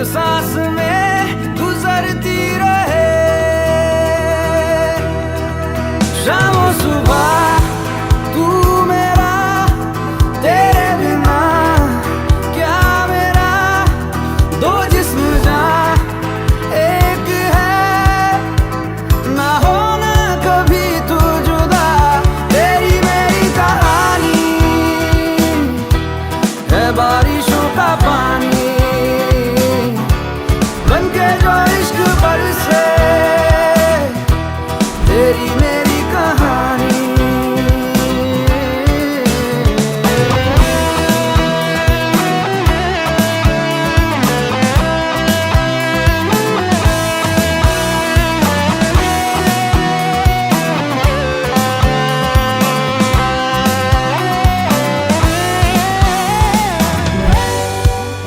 सांस में गुजरती रहे। शामों सुबह तू मेरा, तेरे बिना क्या मेरा, दो जिस्म जहां एक है, ना होना कभी तू जुदा। तेरी मेरी कहानी है बारिशों का पानी, बनके जो इश्क बरसे, तेरी मेरी कहानी।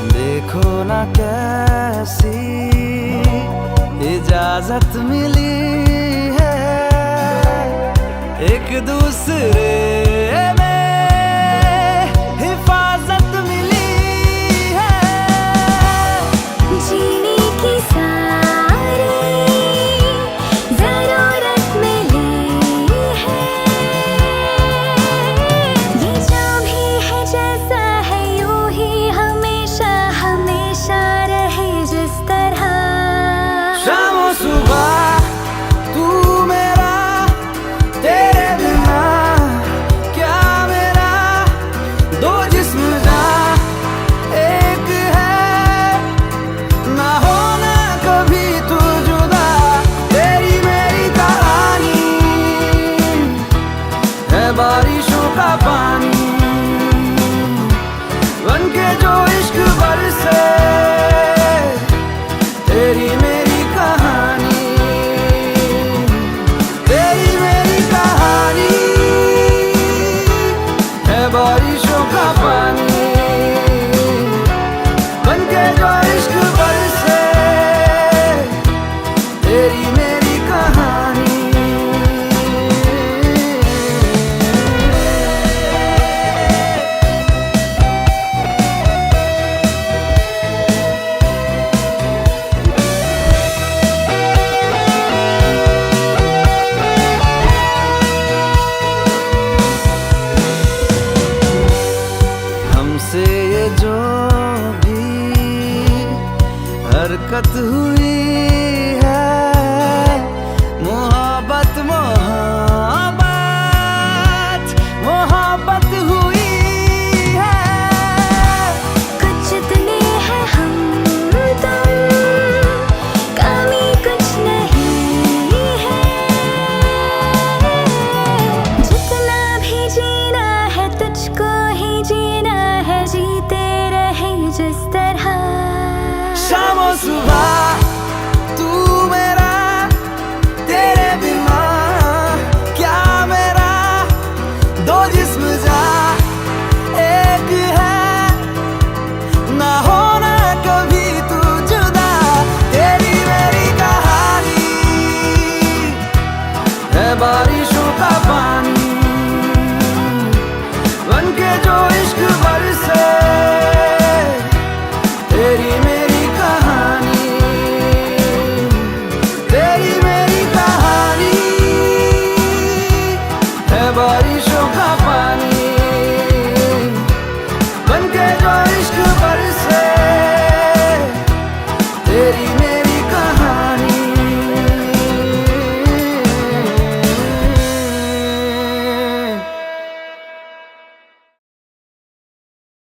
देखो ना कैसी इजाजत मिली है, एक दूसरे में हिफाजत मिली है। जीने की सारी जरूरत मिली है, ये जो भी है जैसा है यूं ही हमेशा हमेशा रहे जिस तरह। शामों सुबह तू मेरा, तेरे बिना क्या मेरा, दो जिस्म जहां एक है, ना होना कभी तू जुदा। तेरी मेरी कहानी है बारिशों का पानी, बनके जो इश्क बरसे, तेरी मेरी कहानी, तेरी मेरी कहानी है बारिशों का पानी, बनके जो इश्क बरसे, तेरी मेरी कहानी। हमसे ये जो भी हरकत हुई है, मोहब्बत मोहब्बत मोहब्बत हुई है। कुछ इतने हैं हम तुम, कमी कुछ नहीं है, जितना भी जीना है तुझको ही जीना है, जीते रहे जिस तरह। शामों सुबह